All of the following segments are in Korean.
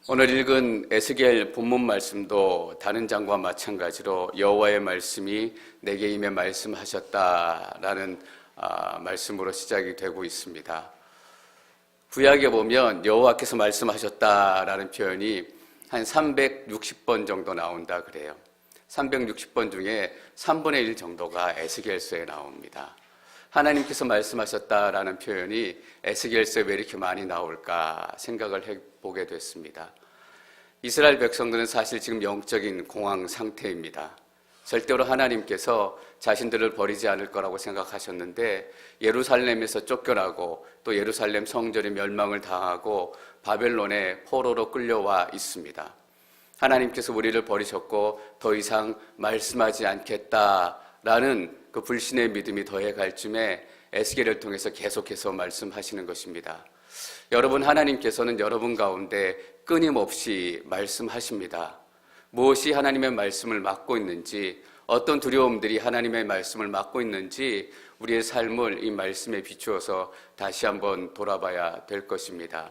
오늘 읽은 에스겔 본문 말씀도 다른 장과 마찬가지로 여호와의 말씀이 내게 임해 말씀하셨다라는 말씀으로 시작이 되고 있습니다. 구약에 보면 여호와께서 말씀하셨다라는 표현이 한 360번 정도 나온다 그래요. 360번 중에 3분의 1 정도가 에스겔서에 나옵니다. 하나님께서 말씀하셨다라는 표현이 에스겔서에 왜 이렇게 많이 나올까 생각을 해보게 됐습니다. 이스라엘 백성들은 사실 지금 영적인 공황 상태입니다. 절대로 하나님께서 자신들을 버리지 않을 거라고 생각하셨는데 예루살렘에서 쫓겨나고 또 예루살렘 성전이 멸망을 당하고 바벨론의 포로로 끌려와 있습니다. 하나님께서 우리를 버리셨고 더 이상 말씀하지 않겠다라는 그 불신의 믿음이 더해갈 쯤에 에스겔을 통해서 계속해서 말씀하시는 것입니다. 여러분, 하나님께서는 여러분 가운데 끊임없이 말씀하십니다. 무엇이 하나님의 말씀을 막고 있는지, 어떤 두려움들이 하나님의 말씀을 막고 있는지 우리의 삶을 이 말씀에 비추어서 다시 한번 돌아봐야 될 것입니다.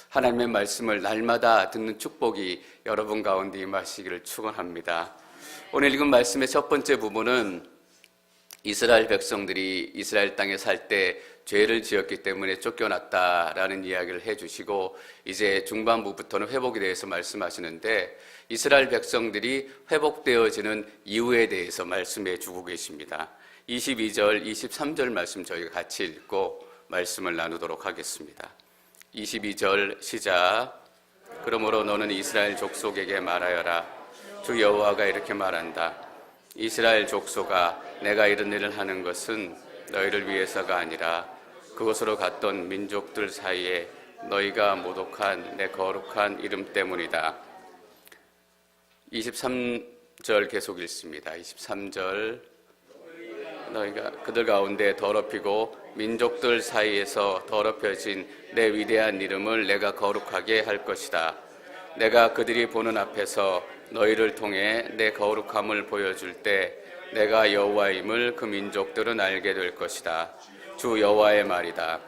하나님의 말씀을 날마다 듣는 축복이 여러분 가운데 임하시기를 축원합니다. 오늘 읽은 말씀의 첫 번째 부분은 이스라엘 백성들이 이스라엘 땅에 살 때 죄를 지었기 때문에 쫓겨났다라는 이야기를 해주시고 이제 중반부부터는 회복에 대해서 말씀하시는데 이스라엘 백성들이 회복되어지는 이유에 대해서 말씀해 주고 계십니다. 22절, 23절 말씀 저희가 같이 읽고 말씀을 나누도록 하겠습니다. 22절 시작. 그러므로 너는 이스라엘 족속에게 말하여라. 주 여호와가 이렇게 말한다. 이스라엘 족속아, 내가 이런 일을 하는 것은 너희를 위해서가 아니라 그곳으로 갔던 민족들 사이에 너희가 모독한 내 거룩한 이름 때문이다. 23절 계속 읽습니다. 23절 너희가 그들 가운데 더럽히고 민족들 사이에서 더럽혀진 내 위대한 이름을 내가 거룩하게 할 것이다. 내가 그들이 보는 앞에서 너희를 통해 내 거룩함을 보여줄 때 내가 여호와임을 그 민족들은 알게 될 것이다. 주 여호와의 말이다.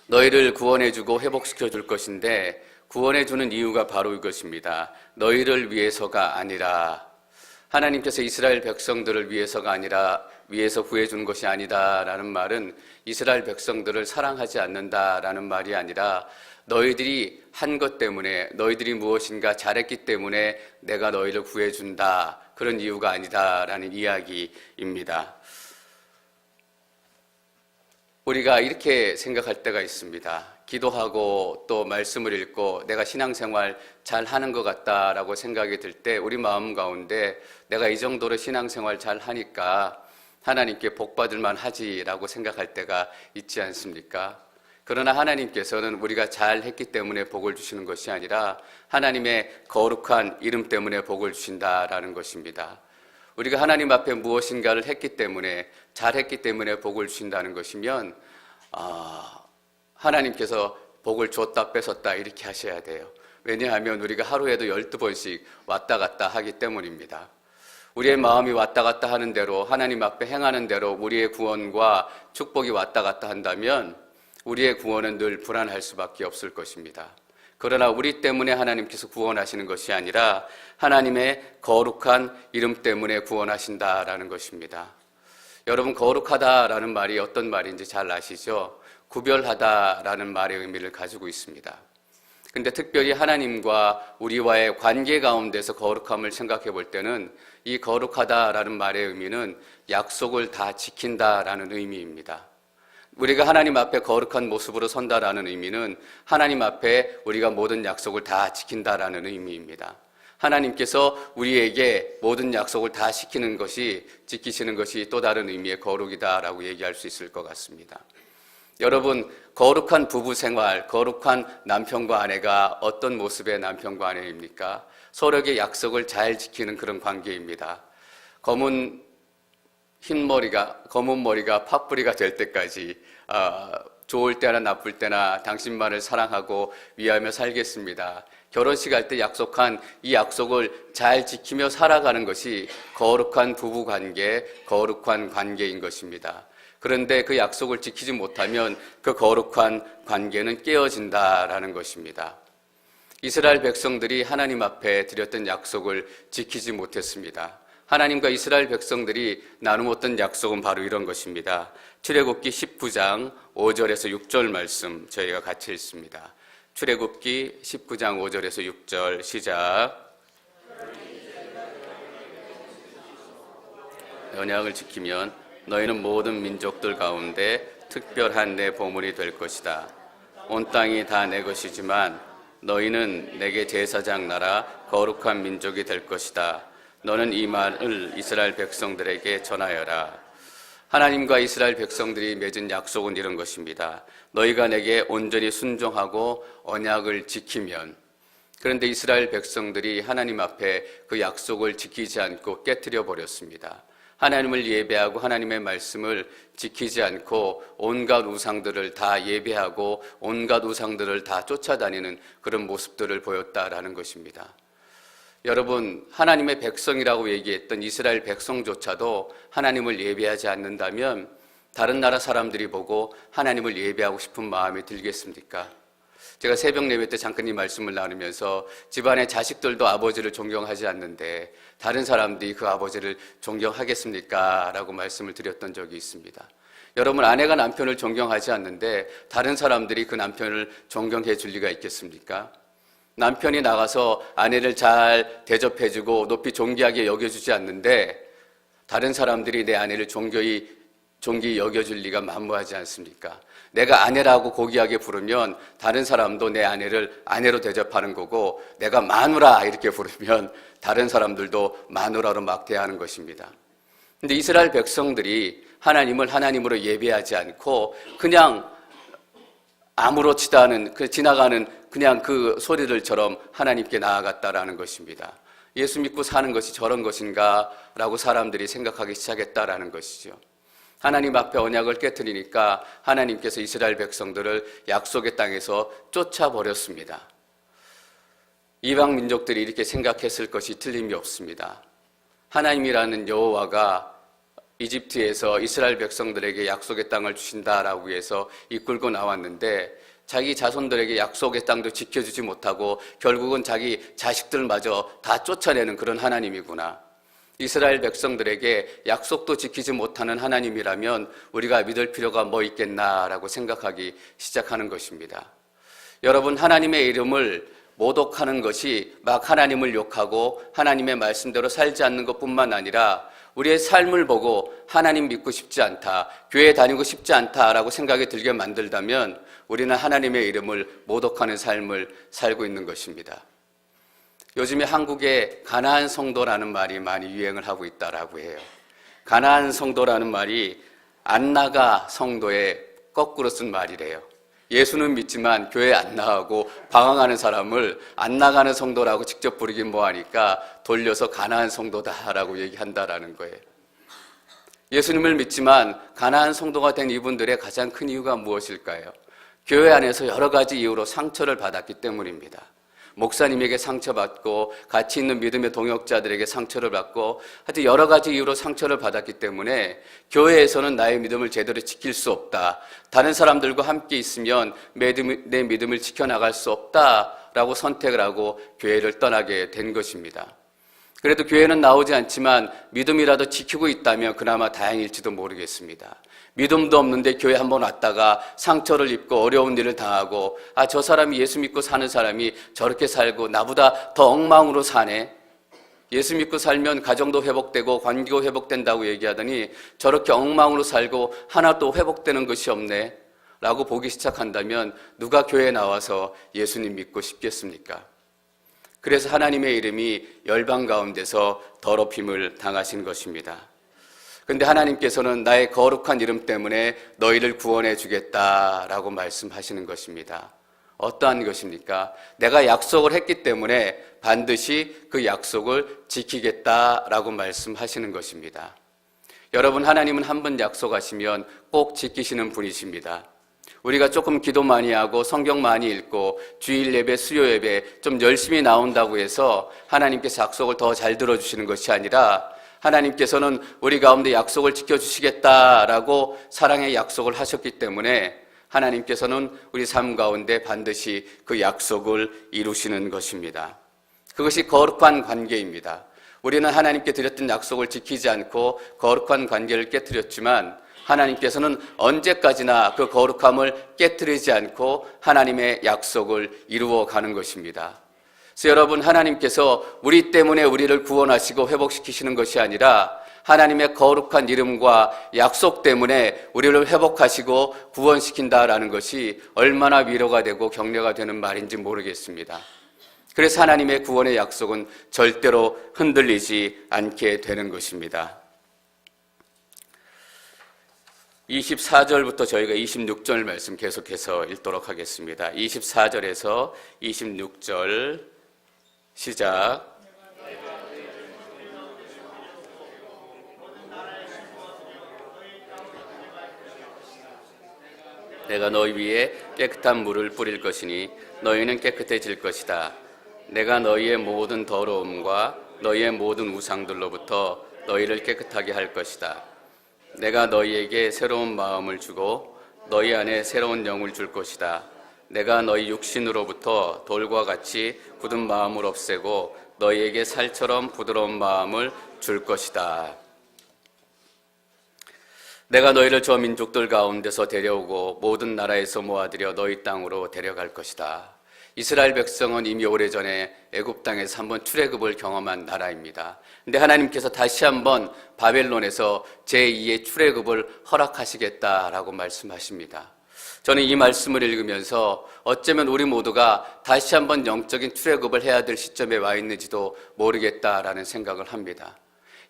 너희를 구원해주고 회복시켜줄 것인데 구원해주는 이유가 바로 이것입니다. 너희를 위해서가 아니라, 하나님께서 이스라엘 백성들을 위해서가 아니라 위해서 구해준 것이 아니다라는 말은 이스라엘 백성들을 사랑하지 않는다라는 말이 아니라 너희들이 한 것 때문에, 너희들이 무엇인가 잘했기 때문에 내가 너희를 구해준다, 그런 이유가 아니다라는 이야기입니다. 우리가 이렇게 생각할 때가 있습니다. 기도하고 또 말씀을 읽고 내가 신앙생활 잘 하는 것 같다라고 생각이 들 때 우리 마음 가운데 내가 이 정도로 신앙생활 잘 하니까 하나님께 복 받을 만하지라고 생각할 때가 있지 않습니까? 그러나 하나님께서는 우리가 잘했기 때문에 복을 주시는 것이 아니라 하나님의 거룩한 이름 때문에 복을 주신다라는 것입니다. 우리가 하나님 앞에 무엇인가를 했기 때문에, 잘했기 때문에 복을 주신다는 것이면 하나님께서 복을 줬다 뺏었다 이렇게 하셔야 돼요. 왜냐하면 우리가 하루에도 12번씩 왔다 갔다 하기 때문입니다. 우리의 마음이 왔다 갔다 하는 대로, 하나님 앞에 행하는 대로 우리의 구원과 축복이 왔다 갔다 한다면 우리의 구원은 늘 불안할 수밖에 없을 것입니다. 그러나 우리 때문에 하나님께서 구원하시는 것이 아니라 하나님의 거룩한 이름 때문에 구원하신다라는 것입니다. 여러분, 거룩하다라는 말이 어떤 말인지 잘 아시죠? 구별하다라는 말의 의미를 가지고 있습니다. 근데 특별히 하나님과 우리와의 관계 가운데서 거룩함을 생각해 볼 때는 이 거룩하다라는 말의 의미는 약속을 다 지킨다라는 의미입니다. 우리가 하나님 앞에 거룩한 모습으로 선다라는 의미는 하나님 앞에 우리가 모든 약속을 다 지킨다라는 의미입니다. 하나님께서 우리에게 모든 약속을 다 지키시는 것이 또 다른 의미의 거룩이다라고 얘기할 수 있을 것 같습니다. 여러분, 거룩한 부부 생활, 거룩한 남편과 아내가 어떤 모습의 남편과 아내입니까? 서로에게 약속을 잘 지키는 그런 관계입니다. 검은 머리가 팥뿌리가 될 때까지 좋을 때나 나쁠 때나 당신만을 사랑하고 위하며 살겠습니다. 결혼식 할 때 약속한 이 약속을 잘 지키며 살아가는 것이 거룩한 부부관계, 거룩한 관계인 것입니다. 그런데 그 약속을 지키지 못하면 그 거룩한 관계는 깨어진다라는 것입니다. 이스라엘 백성들이 하나님 앞에 드렸던 약속을 지키지 못했습니다. 하나님과 이스라엘 백성들이 나누었던 약속은 바로 이런 것입니다. 출애굽기 19장 5절에서 6절 말씀 저희가 같이 읽습니다. 출애굽기 19장 5절에서 6절 시작. 언약을 지키면 너희는 모든 민족들 가운데 특별한 내 보물이 될 것이다. 온 땅이 다 내 것이지만 너희는 내게 제사장 나라 거룩한 민족이 될 것이다. 너는 이 말을 이스라엘 백성들에게 전하여라. 하나님과 이스라엘 백성들이 맺은 약속은 이런 것입니다. 너희가 내게 온전히 순종하고 언약을 지키면. 그런데 이스라엘 백성들이 하나님 앞에 그 약속을 지키지 않고 깨뜨려 버렸습니다. 하나님을 예배하고 하나님의 말씀을 지키지 않고 온갖 우상들을 다 예배하고 온갖 우상들을 다 쫓아다니는 그런 모습들을 보였다라는 것입니다. 여러분, 하나님의 백성이라고 얘기했던 이스라엘 백성조차도 하나님을 예배하지 않는다면 다른 나라 사람들이 보고 하나님을 예배하고 싶은 마음이 들겠습니까? 제가 새벽 예배 때 잠깐 이 말씀을 나누면서 집안의 자식들도 아버지를 존경하지 않는데 다른 사람들이 그 아버지를 존경하겠습니까? 라고 말씀을 드렸던 적이 있습니다. 여러분, 아내가 남편을 존경하지 않는데 다른 사람들이 그 남편을 존경해 줄 리가 있겠습니까? 남편이 나가서 아내를 잘 대접해주고 높이 존귀하게 여겨주지 않는데 다른 사람들이 내 아내를 존귀히 여겨줄 리가 만무하지 않습니까? 내가 아내라고 고귀하게 부르면 다른 사람도 내 아내를 아내로 대접하는 거고, 내가 마누라 이렇게 부르면 다른 사람들도 마누라로 막 대하는 것입니다. 근데 이스라엘 백성들이 하나님을 하나님으로 예배하지 않고 그냥 아무렇지도 않은 지나가는 그냥 그 소리들처럼 하나님께 나아갔다라는 것입니다. 예수 믿고 사는 것이 저런 것인가 라고 사람들이 생각하기 시작했다라는 것이죠. 하나님 앞에 언약을 깨뜨리니까 하나님께서 이스라엘 백성들을 약속의 땅에서 쫓아버렸습니다. 이방 민족들이 이렇게 생각했을 것이 틀림이 없습니다. 하나님이라는 여호와가 이집트에서 이스라엘 백성들에게 약속의 땅을 주신다라고 해서 이끌고 나왔는데 자기 자손들에게 약속의 땅도 지켜주지 못하고 결국은 자기 자식들마저 다 쫓아내는 그런 하나님이구나. 이스라엘 백성들에게 약속도 지키지 못하는 하나님이라면 우리가 믿을 필요가 뭐 있겠나라고 생각하기 시작하는 것입니다. 여러분, 하나님의 이름을 모독하는 것이 막 하나님을 욕하고 하나님의 말씀대로 살지 않는 것뿐만 아니라 우리의 삶을 보고 하나님 믿고 싶지 않다, 교회 다니고 싶지 않다라고 생각이 들게 만들다면 우리는 하나님의 이름을 모독하는 삶을 살고 있는 것입니다. 요즘에 한국에 가나안 성도라는 말이 많이 유행을 하고 있다라고 해요. 가나안 성도라는 말이 안 나가 성도의 거꾸로 쓴 말이래요. 예수는 믿지만 교회 안 나가고 방황하는 사람을 안 나가는 성도라고 직접 부르긴 뭐하니까 돌려서 가나안 성도다라고 얘기한다라는 거예요. 예수님을 믿지만 가나안 성도가 된 이분들의 가장 큰 이유가 무엇일까요? 교회 안에서 여러 가지 이유로 상처를 받았기 때문입니다. 목사님에게 상처받고 같이 있는 믿음의 동역자들에게 상처를 받고 하여튼 여러 가지 이유로 상처를 받았기 때문에 교회에서는 나의 믿음을 제대로 지킬 수 없다. 다른 사람들과 함께 있으면 내 믿음을 지켜나갈 수 없다라고 선택을 하고 교회를 떠나게 된 것입니다. 그래도 교회는 나오지 않지만 믿음이라도 지키고 있다면 그나마 다행일지도 모르겠습니다. 믿음도 없는데 교회 한번 왔다가 상처를 입고 어려운 일을 당하고 저 사람이 예수 믿고 사는 사람이 저렇게 살고 나보다 더 엉망으로 사네. 예수 믿고 살면 가정도 회복되고 관계도 회복된다고 얘기하더니 저렇게 엉망으로 살고 하나도 회복되는 것이 없네 라고 보기 시작한다면 누가 교회에 나와서 예수님 믿고 싶겠습니까? 그래서 하나님의 이름이 열방 가운데서 더럽힘을 당하신 것입니다. 그런데 하나님께서는 나의 거룩한 이름 때문에 너희를 구원해 주겠다라고 말씀하시는 것입니다. 어떠한 것입니까? 내가 약속을 했기 때문에 반드시 그 약속을 지키겠다라고 말씀하시는 것입니다. 여러분, 하나님은 한 번 약속하시면 꼭 지키시는 분이십니다. 우리가 조금 기도 많이 하고 성경 많이 읽고 주일 예배, 수요 예배 좀 열심히 나온다고 해서 하나님께서 약속을 더 잘 들어주시는 것이 아니라 하나님께서는 우리 가운데 약속을 지켜주시겠다라고 사랑의 약속을 하셨기 때문에 하나님께서는 우리 삶 가운데 반드시 그 약속을 이루시는 것입니다. 그것이 거룩한 관계입니다. 우리는 하나님께 드렸던 약속을 지키지 않고 거룩한 관계를 깨뜨렸지만 하나님께서는 언제까지나 그 거룩함을 깨뜨리지 않고 하나님의 약속을 이루어 가는 것입니다. 그래서 여러분, 하나님께서 우리 때문에 우리를 구원하시고 회복시키시는 것이 아니라 하나님의 거룩한 이름과 약속 때문에 우리를 회복하시고 구원시킨다라는 것이 얼마나 위로가 되고 격려가 되는 말인지 모르겠습니다. 그래서 하나님의 구원의 약속은 절대로 흔들리지 않게 되는 것입니다. 24절부터 저희가 26절 말씀 계속해서 읽도록 하겠습니다. 24절에서 26절 시작. 내가 너희 위에 깨끗한 물을 뿌릴 것이니 너희는 깨끗해질 것이다. 내가 너희의 모든 더러움과 너희의 모든 우상들로부터 너희를 깨끗하게 할 것이다. 내가 너희에게 새로운 마음을 주고 너희 안에 새로운 영을 줄 것이다. 내가 너희 육신으로부터 돌과 같이 굳은 마음을 없애고 너희에게 살처럼 부드러운 마음을 줄 것이다. 내가 너희를 저 민족들 가운데서 데려오고 모든 나라에서 모아들여 너희 땅으로 데려갈 것이다. 이스라엘 백성은 이미 오래전에 애굽 땅에서 한번 출애굽을 경험한 나라입니다. 근데 하나님께서 다시 한번 바벨론에서 제2의 출애굽을 허락하시겠다라고 말씀하십니다. 저는 이 말씀을 읽으면서 어쩌면 우리 모두가 다시 한번 영적인 출애굽을 해야 될 시점에 와 있는지도 모르겠다라는 생각을 합니다.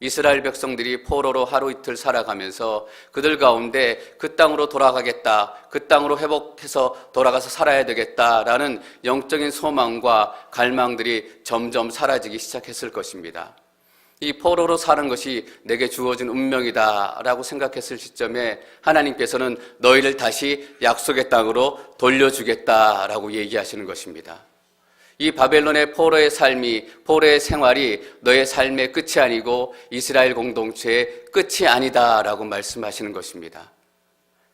이스라엘 백성들이 포로로 하루 이틀 살아가면서 그들 가운데 그 땅으로 돌아가겠다, 그 땅으로 회복해서 돌아가서 살아야 되겠다라는 영적인 소망과 갈망들이 점점 사라지기 시작했을 것입니다. 이 포로로 사는 것이 내게 주어진 운명이다라고 생각했을 시점에 하나님께서는 너희를 다시 약속의 땅으로 돌려주겠다라고 얘기하시는 것입니다. 이 바벨론의 포로의 삶이, 포로의 생활이 너의 삶의 끝이 아니고 이스라엘 공동체의 끝이 아니다라고 말씀하시는 것입니다.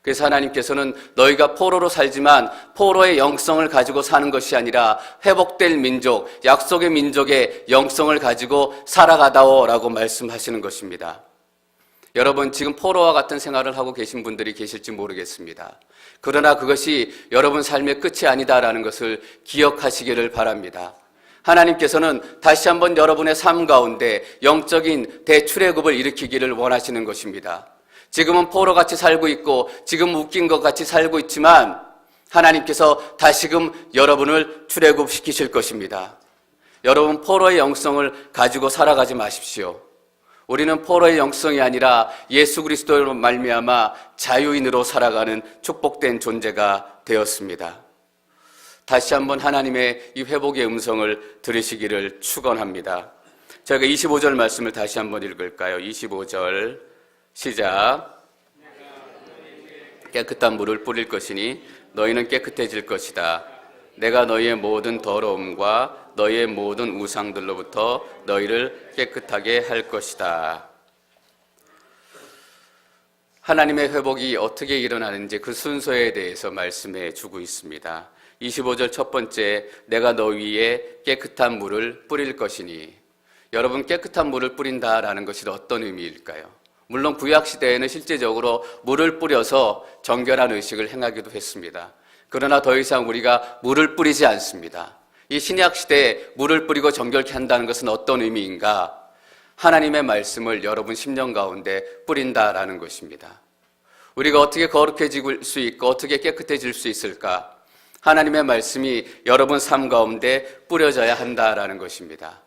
그래서 하나님께서는 너희가 포로로 살지만 포로의 영성을 가지고 사는 것이 아니라 회복될 민족, 약속의 민족의 영성을 가지고 살아가다오라고 말씀하시는 것입니다. 여러분, 지금 포로와 같은 생활을 하고 계신 분들이 계실지 모르겠습니다. 그러나 그것이 여러분 삶의 끝이 아니다라는 것을 기억하시기를 바랍니다. 하나님께서는 다시 한번 여러분의 삶 가운데 영적인 대출애굽을 일으키기를 원하시는 것입니다. 지금은 포로같이 살고 있고 지금 웃긴 것 같이 살고 있지만 하나님께서 다시금 여러분을 출애굽시키실 것입니다. 여러분, 포로의 영성을 가지고 살아가지 마십시오. 우리는 포로의 영성이 아니라 예수 그리스도로 말미암아 자유인으로 살아가는 축복된 존재가 되었습니다. 다시 한번 하나님의 이 회복의 음성을 들으시기를 축원합니다. 저희가 25절 말씀을 다시 한번 읽을까요? 25절 시작. 깨끗한 물을 뿌릴 것이니 너희는 깨끗해질 것이다. 내가 너희의 모든 더러움과 너희의 모든 우상들로부터 너희를 깨끗하게 할 것이다. 하나님의 회복이 어떻게 일어나는지 그 순서에 대해서 말씀해 주고 있습니다. 25절 첫 번째, 내가 너희 위에 깨끗한 물을 뿌릴 것이니. 여러분, 깨끗한 물을 뿌린다라는 것이 어떤 의미일까요? 물론 구약시대에는 실제적으로 물을 뿌려서 정결한 의식을 행하기도 했습니다. 그러나 더 이상 우리가 물을 뿌리지 않습니다. 이 신약시대에 물을 뿌리고 정결케 한다는 것은 어떤 의미인가? 하나님의 말씀을 여러분 심령 가운데 뿌린다라는 것입니다. 우리가 어떻게 거룩해질 수 있고 어떻게 깨끗해질 수 있을까? 하나님의 말씀이 여러분 삶 가운데 뿌려져야 한다라는 것입니다.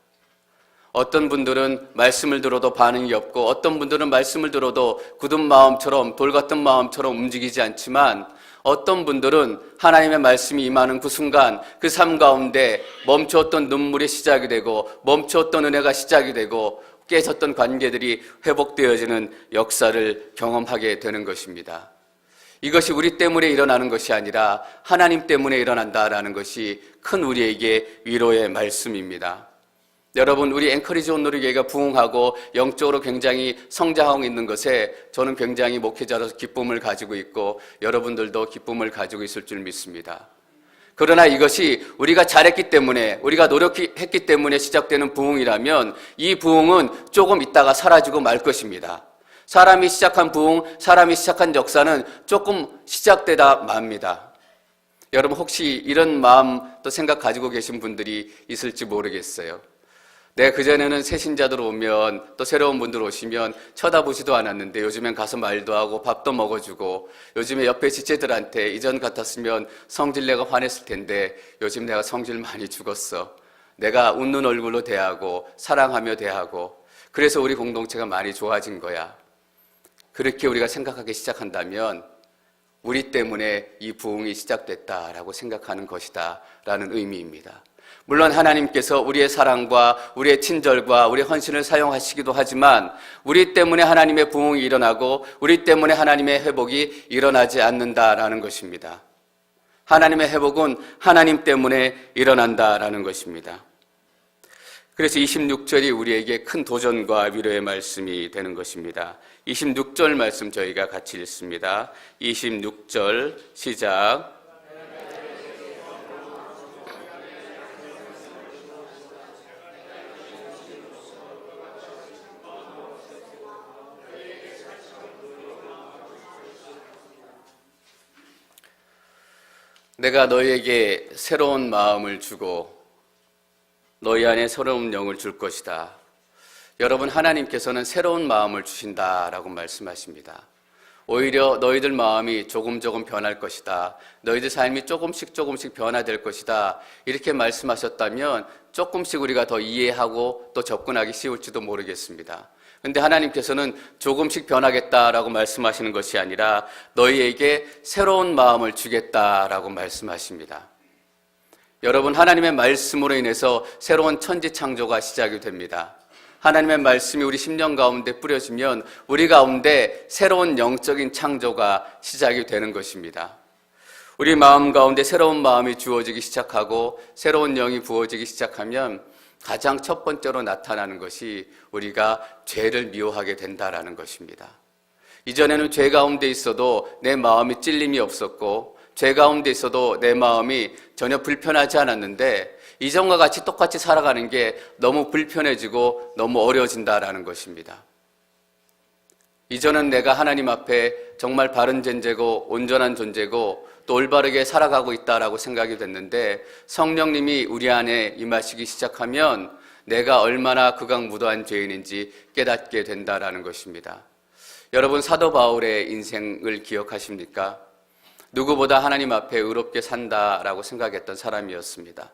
어떤 분들은 말씀을 들어도 반응이 없고 어떤 분들은 말씀을 들어도 굳은 마음처럼, 돌 같은 마음처럼 움직이지 않지만 어떤 분들은 하나님의 말씀이 임하는 그 순간 그 삶 가운데 멈추었던 눈물이 시작이 되고 멈추었던 은혜가 시작이 되고 깨졌던 관계들이 회복되어지는 역사를 경험하게 되는 것입니다. 이것이 우리 때문에 일어나는 것이 아니라 하나님 때문에 일어난다라는 것이 큰 우리에게 위로의 말씀입니다. 여러분, 우리 앵커리지 온누리교회가 부흥하고 영적으로 굉장히 성장하고 있는 것에 저는 굉장히 목회자로서 기쁨을 가지고 있고 여러분들도 기쁨을 가지고 있을 줄 믿습니다. 그러나 이것이 우리가 잘했기 때문에, 우리가 노력했기 때문에 시작되는 부흥이라면 이 부흥은 조금 있다가 사라지고 말 것입니다. 사람이 시작한 부흥, 사람이 시작한 역사는 조금 시작되다 맙니다. 여러분, 혹시 이런 마음 또 생각 가지고 계신 분들이 있을지 모르겠어요. 내가 그전에는 새 신자들 오면, 또 새로운 분들 오시면 쳐다보지도 않았는데 요즘엔 가서 말도 하고 밥도 먹어주고, 요즘에 옆에 지체들한테 이전 같았으면 성질 내가 화냈을 텐데 요즘 내가 성질 많이 죽었어. 내가 웃는 얼굴로 대하고 사랑하며 대하고, 그래서 우리 공동체가 많이 좋아진 거야. 그렇게 우리가 생각하기 시작한다면 우리 때문에 이 부흥이 시작됐다라고 생각하는 것이다 라는 의미입니다. 물론 하나님께서 우리의 사랑과 우리의 친절과 우리의 헌신을 사용하시기도 하지만 우리 때문에 하나님의 부흥이 일어나고 우리 때문에 하나님의 회복이 일어나지 않는다라는 것입니다. 하나님의 회복은 하나님 때문에 일어난다라는 것입니다. 그래서 26절이 우리에게 큰 도전과 위로의 말씀이 되는 것입니다. 26절 말씀 저희가 같이 읽습니다. 26절 시작. 내가 너희에게 새로운 마음을 주고 너희 안에 새로운 영을 줄 것이다. 여러분, 하나님께서는 새로운 마음을 주신다라고 말씀하십니다. 오히려 너희들 마음이 조금 변할 것이다. 너희들 삶이 조금씩 변화될 것이다. 이렇게 말씀하셨다면 조금씩 우리가 더 이해하고 또 접근하기 쉬울지도 모르겠습니다. 그런데 하나님께서는 조금씩 변하겠다라고 말씀하시는 것이 아니라 너희에게 새로운 마음을 주겠다라고 말씀하십니다. 여러분, 하나님의 말씀으로 인해서 새로운 천지 창조가 시작이 됩니다. 하나님의 말씀이 우리 심령 가운데 뿌려지면 우리 가운데 새로운 영적인 창조가 시작이 되는 것입니다. 우리 마음 가운데 새로운 마음이 주어지기 시작하고 새로운 영이 부어지기 시작하면 가장 첫 번째로 나타나는 것이 우리가 죄를 미워하게 된다라는 것입니다. 이전에는 죄 가운데 있어도 내 마음이 찔림이 없었고 죄 가운데 있어도 내 마음이 전혀 불편하지 않았는데 이전과 같이 똑같이 살아가는 게 너무 불편해지고 너무 어려워진다라는 것입니다. 이전은 내가 하나님 앞에 정말 바른 존재고 온전한 존재고 또 올바르게 살아가고 있다라고 생각이 됐는데 성령님이 우리 안에 임하시기 시작하면 내가 얼마나 극악무도한 죄인인지 깨닫게 된다라는 것입니다. 여러분, 사도 바울의 인생을 기억하십니까? 누구보다 하나님 앞에 의롭게 산다라고 생각했던 사람이었습니다.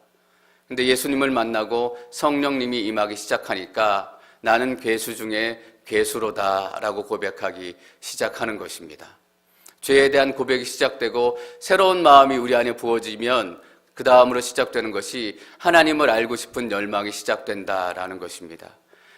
근데 예수님을 만나고 성령님이 임하기 시작하니까 나는 괴수 중에 괴수로다라고 고백하기 시작하는 것입니다. 죄에 대한 고백이 시작되고 새로운 마음이 우리 안에 부어지면 그 다음으로 시작되는 것이 하나님을 알고 싶은 열망이 시작된다라는 것입니다.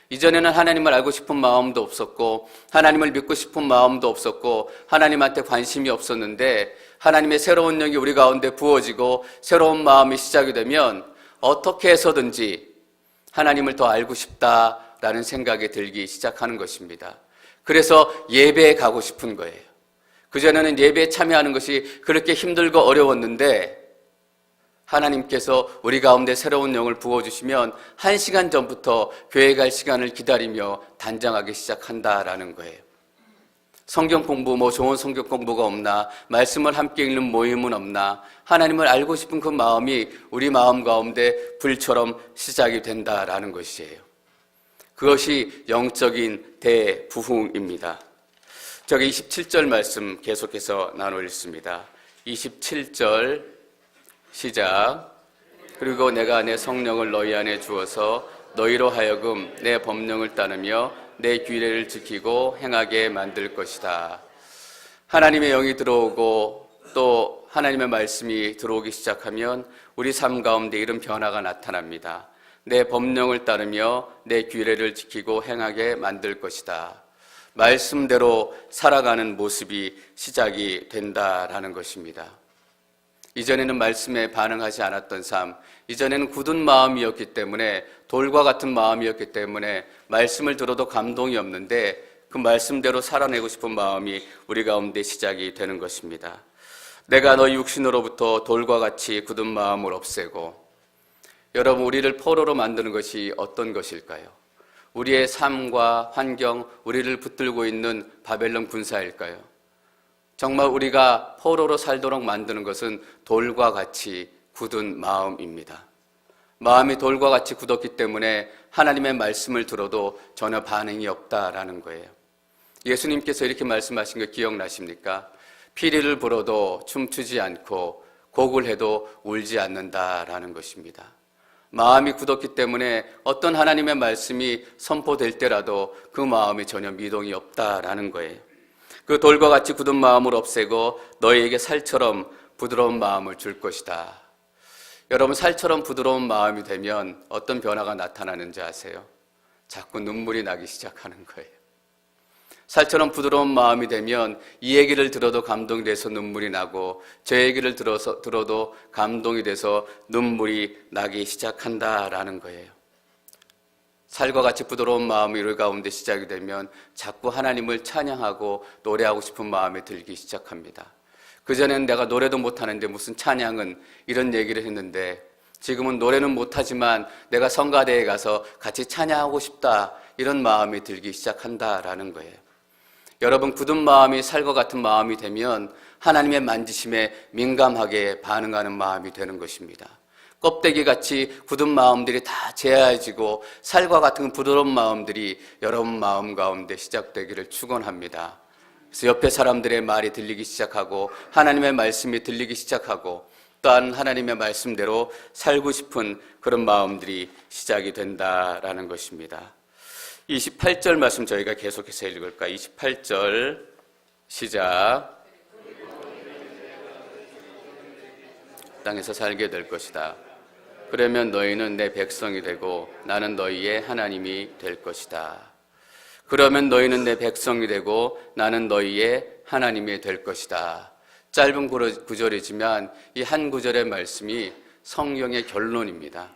이전에는 하나님을 알고 싶은 마음도 없었고 하나님을 믿고 싶은 마음도 없었고 하나님한테 관심이 없었는데 하나님의 새로운 영이 우리 가운데 부어지고 새로운 마음이 시작이 되면 어떻게 해서든지 하나님을 더 알고 싶다라는 생각이 들기 시작하는 것입니다. 그래서 예배에 가고 싶은 거예요. 그전에는 예배에 참여하는 것이 그렇게 힘들고 어려웠는데 하나님께서 우리 가운데 새로운 영을 부어주시면 1시간 전부터 교회 갈 시간을 기다리며 단장하기 시작한다라는 거예요. 성경 공부, 좋은 성경 공부가 없나? 말씀을 함께 읽는 모임은 없나? 하나님을 알고 싶은 그 마음이 우리 마음 가운데 불처럼 시작이 된다라는 것이에요. 그것이 영적인 대부흥입니다. 저기 27절 말씀 계속해서 나눠 읽습니다. 27절 시작. 그리고 내가 내 성령을 너희 안에 주어서 너희로 하여금 내 법령을 따르며 내 규례를 지키고 행하게 만들 것이다. 하나님의 영이 들어오고 또 하나님의 말씀이 들어오기 시작하면 우리 삶 가운데 이런 변화가 나타납니다. 내 법령을 따르며 내 규례를 지키고 행하게 만들 것이다. 말씀대로 살아가는 모습이 시작이 된다라는 것입니다. 이전에는 말씀에 반응하지 않았던 삶, 이전에는 굳은 마음이었기 때문에, 돌과 같은 마음이었기 때문에 말씀을 들어도 감동이 없는데 그 말씀대로 살아내고 싶은 마음이 우리 가운데 시작이 되는 것입니다. 내가 너희 육신으로부터 돌과 같이 굳은 마음을 없애고, 여러분, 우리를 포로로 만드는 것이 어떤 것일까요? 우리의 삶과 환경, 우리를 붙들고 있는 바벨론 군사일까요? 정말 우리가 포로로 살도록 만드는 것은 돌과 같이 굳은 마음입니다. 마음이 돌과 같이 굳었기 때문에 하나님의 말씀을 들어도 전혀 반응이 없다라는 거예요. 예수님께서 이렇게 말씀하신 거 기억나십니까? 피리를 불어도 춤추지 않고 곡을 해도 울지 않는다라는 것입니다. 마음이 굳었기 때문에 어떤 하나님의 말씀이 선포될 때라도 그 마음이 전혀 미동이 없다라는 거예요. 그 돌과 같이 굳은 마음을 없애고 너희에게 살처럼 부드러운 마음을 줄 것이다. 여러분, 살처럼 부드러운 마음이 되면 어떤 변화가 나타나는지 아세요? 자꾸 눈물이 나기 시작하는 거예요. 살처럼 부드러운 마음이 되면 이 얘기를 들어도 감동이 돼서 눈물이 나고, 저 얘기를 들어도 감동이 돼서 눈물이 나기 시작한다라는 거예요. 살과 같이 부드러운 마음이 우리 가운데 시작이 되면 자꾸 하나님을 찬양하고 노래하고 싶은 마음이 들기 시작합니다. 그전에는 내가 노래도 못하는데 무슨 찬양은, 이런 얘기를 했는데 지금은 노래는 못하지만 내가 성가대에 가서 같이 찬양하고 싶다, 이런 마음이 들기 시작한다라는 거예요. 여러분, 굳은 마음이 살과 같은 마음이 되면 하나님의 만지심에 민감하게 반응하는 마음이 되는 것입니다. 껍데기같이 굳은 마음들이 다 제하여지고 살과 같은 부드러운 마음들이 여러분 마음 가운데 시작되기를 축원합니다. 그래서 옆에 사람들의 말이 들리기 시작하고 하나님의 말씀이 들리기 시작하고 또한 하나님의 말씀대로 살고 싶은 그런 마음들이 시작이 된다라는 것입니다. 28절 말씀 저희가 계속해서 읽을까요? 28절 시작. 땅에서 살게 될 것이다. 그러면 너희는 내 백성이 되고 나는 너희의 하나님이 될 것이다. 그러면 너희는 내 백성이 되고 나는 너희의 하나님이 될 것이다. 짧은 구절이지만 이 한 구절의 말씀이 성경의 결론입니다.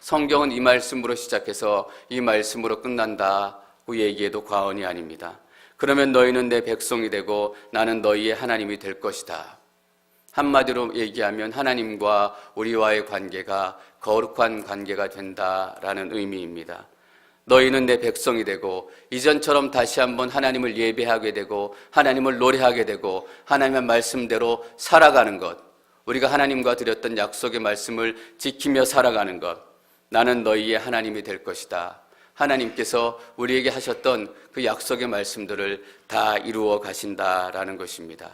성경은 이 말씀으로 시작해서 이 말씀으로 끝난다고 얘기해도 과언이 아닙니다. 그러면 너희는 내 백성이 되고 나는 너희의 하나님이 될 것이다. 한마디로 얘기하면 하나님과 우리와의 관계가 거룩한 관계가 된다라는 의미입니다. 너희는 내 백성이 되고 이전처럼 다시 한번 하나님을 예배하게 되고 하나님을 노래하게 되고 하나님의 말씀대로 살아가는 것, 우리가 하나님과 드렸던 약속의 말씀을 지키며 살아가는 것, 나는 너희의 하나님이 될 것이다. 하나님께서 우리에게 하셨던 그 약속의 말씀들을 다 이루어 가신다라는 것입니다.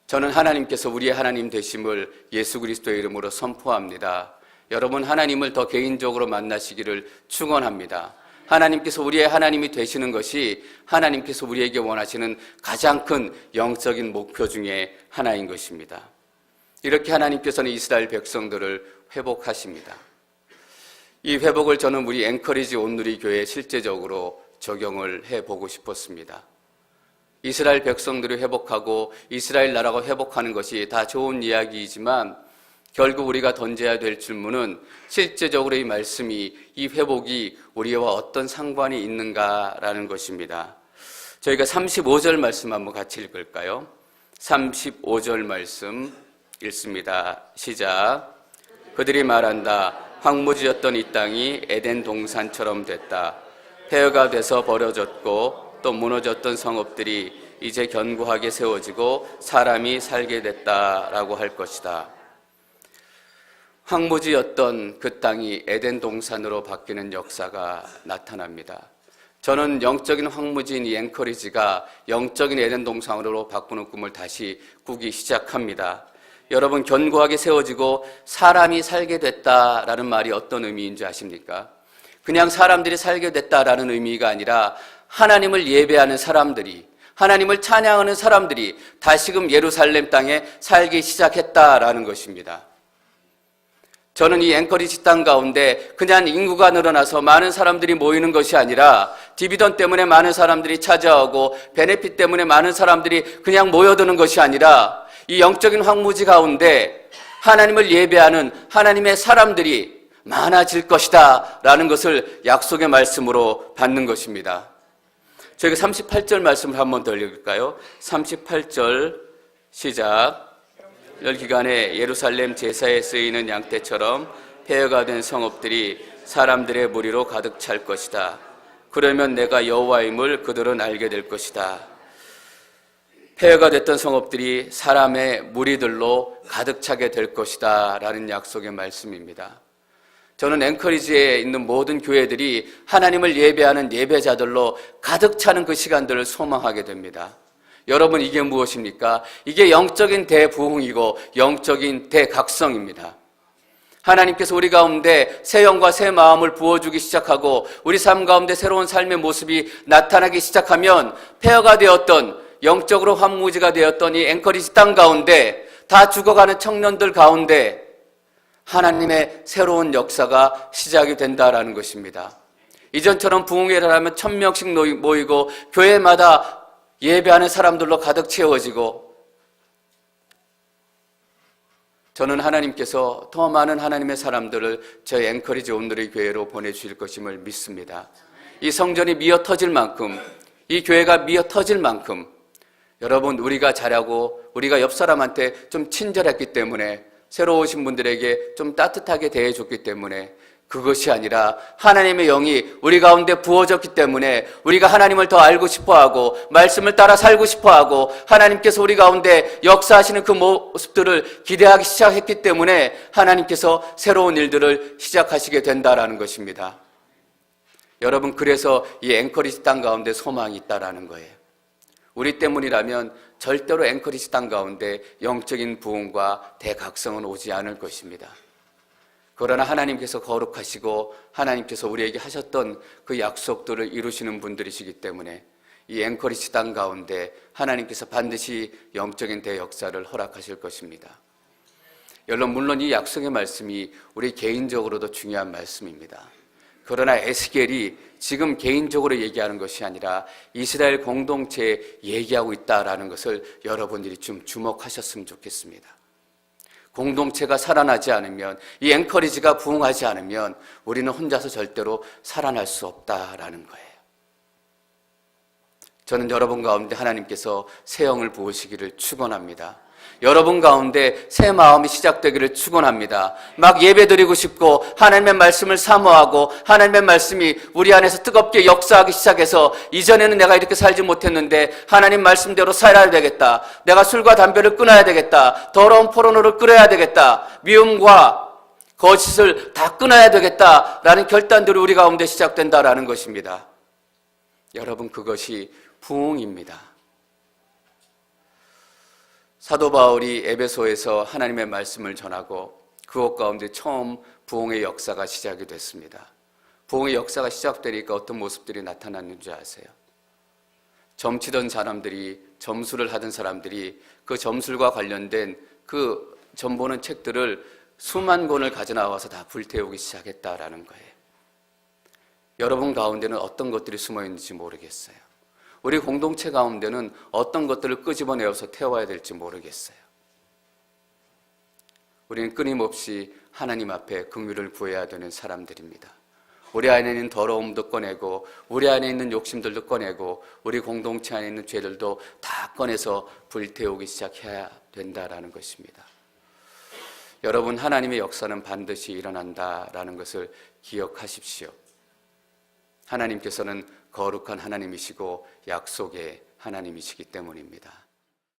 저는 하나님께서 우리의 하나님 되심을 예수 그리스도의 이름으로 선포합니다. 여러분, 하나님을 더 개인적으로 만나시기를 축원합니다. 하나님께서 우리의 하나님이 되시는 것이 하나님께서 우리에게 원하시는 가장 큰 영적인 목표 중에 하나인 것입니다. 이렇게 하나님께서는 이스라엘 백성들을 회복하십니다. 이 회복을 저는 우리 앵커리지 온누리 교회에 실제적으로 적용을 해보고 싶었습니다. 이스라엘 백성들이 회복하고 이스라엘 나라가 회복하는 것이 다 좋은 이야기이지만 결국 우리가 던져야 될 질문은 실제적으로 이 말씀이, 이 회복이 우리와 어떤 상관이 있는가라는 것입니다. 저희가 35절 말씀 한번 같이 읽을까요? 35절 말씀 읽습니다. 시작. 그들이 말한다. 황무지였던 이 땅이 에덴 동산처럼 됐다. 폐허가 돼서 버려졌고 또 무너졌던 성읍들이 이제 견고하게 세워지고 사람이 살게 됐다라고 할 것이다. 황무지였던 그 땅이 에덴 동산으로 바뀌는 역사가 나타납니다. 저는 영적인 황무지인 이 앵커리지가 영적인 에덴 동산으로 바꾸는 꿈을 다시 꾸기 시작합니다. 여러분, 견고하게 세워지고 사람이 살게 됐다라는 말이 어떤 의미인지 아십니까? 그냥 사람들이 살게 됐다라는 의미가 아니라 하나님을 예배하는 사람들이, 하나님을 찬양하는 사람들이 다시금 예루살렘 땅에 살기 시작했다라는 것입니다. 저는 이 앵커리지 땅 가운데 그냥 인구가 늘어나서 많은 사람들이 모이는 것이 아니라 디비던 때문에 많은 사람들이 찾아오고 베네핏 때문에 많은 사람들이 그냥 모여드는 것이 아니라 이 영적인 황무지 가운데 하나님을 예배하는 하나님의 사람들이 많아질 것이다 라는 것을 약속의 말씀으로 받는 것입니다. 저희가 38절 말씀을 한번 더 읽을까요? 38절 시작. 열기간에 예루살렘 제사에 쓰이는 양떼처럼 폐허가 된 성읍들이 사람들의 무리로 가득 찰 것이다. 그러면 내가 여호와임을 그들은 알게 될 것이다. 폐허가 됐던 성읍들이 사람의 무리들로 가득 차게 될 것이다 라는 약속의 말씀입니다. 저는 앵커리지에 있는 모든 교회들이 하나님을 예배하는 예배자들로 가득 차는 그 시간들을 소망하게 됩니다. 여러분, 이게 무엇입니까? 이게 영적인 대부흥이고 영적인 대각성입니다. 하나님께서 우리 가운데 새 영과 새 마음을 부어주기 시작하고 우리 삶 가운데 새로운 삶의 모습이 나타나기 시작하면 폐허가 되었던, 영적으로 황무지가 되었던 이 앵커리지 땅 가운데, 다 죽어가는 청년들 가운데 하나님의 새로운 역사가 시작이 된다라는 것입니다. 이전처럼 부흥회를 하면 1000명씩 모이고 교회마다 예배하는 사람들로 가득 채워지고, 저는 하나님께서 더 많은 하나님의 사람들을 저희 앵커리지 온누리 교회로 보내주실 것임을 믿습니다. 이 성전이 미어 터질 만큼, 이 교회가 미어 터질 만큼 여러분, 우리가 잘하고 우리가 옆 사람한테 좀 친절했기 때문에, 새로 오신 분들에게 좀 따뜻하게 대해줬기 때문에, 그것이 아니라 하나님의 영이 우리 가운데 부어졌기 때문에 우리가 하나님을 더 알고 싶어하고 말씀을 따라 살고 싶어하고 하나님께서 우리 가운데 역사하시는 그 모습들을 기대하기 시작했기 때문에 하나님께서 새로운 일들을 시작하시게 된다라는 것입니다. 여러분, 그래서 이 앵커리지 땅 가운데 소망이 있다라는 거예요. 우리 때문이라면 절대로 앵커리지 땅 가운데 영적인 부흥과 대각성은 오지 않을 것입니다. 그러나 하나님께서 거룩하시고 하나님께서 우리에게 하셨던 그 약속들을 이루시는 분들이시기 때문에 이 앵커리지 땅 가운데 하나님께서 반드시 영적인 대역사를 허락하실 것입니다. 여러분, 물론 이 약속의 말씀이 우리 개인적으로도 중요한 말씀입니다. 그러나 에스겔이 지금 개인적으로 얘기하는 것이 아니라 이스라엘 공동체에 얘기하고 있다라는 것을 여러분들이 좀 주목하셨으면 좋겠습니다. 공동체가 살아나지 않으면, 이 앵커리지가 부흥하지 않으면 우리는 혼자서 절대로 살아날 수 없다라는 거예요. 저는 여러분 가운데 하나님께서 새 영을 부으시기를 축원합니다. 여러분 가운데 새 마음이 시작되기를 축원합니다. 막 예배드리고 싶고 하나님의 말씀을 사모하고 하나님의 말씀이 우리 안에서 뜨겁게 역사하기 시작해서, 이전에는 내가 이렇게 살지 못했는데 하나님 말씀대로 살아야 되겠다, 내가 술과 담배를 끊어야 되겠다, 더러운 포르노를 끊어야 되겠다, 미움과 거짓을 다 끊어야 되겠다라는 결단들이 우리 가운데 시작된다라는 것입니다. 여러분, 그것이 부흥입니다. 사도 바울이 에베소에서 하나님의 말씀을 전하고 그것 가운데 처음 부흥의 역사가 시작이 됐습니다. 부흥의 역사가 시작되니까 어떤 모습들이 나타났는지 아세요? 점치던 사람들이, 점수를 하던 사람들이 그 점술과 관련된 그 점보는 책들을 수만 권을 가져나와서 다 불태우기 시작했다라는 거예요. 여러분 가운데는 어떤 것들이 숨어 있는지 모르겠어요. 우리 공동체 가운데는 어떤 것들을 끄집어내어서 태워야 될지 모르겠어요. 우리는 끊임없이 하나님 앞에 긍휼을 구해야 되는 사람들입니다. 우리 안에 있는 더러움도 꺼내고 우리 안에 있는 욕심들도 꺼내고 우리 공동체 안에 있는 죄들도 다 꺼내서 불태우기 시작해야 된다라는 것입니다. 여러분, 하나님의 역사는 반드시 일어난다라는 것을 기억하십시오. 하나님께서는 거룩한 하나님이시고 약속의 하나님이시기 때문입니다.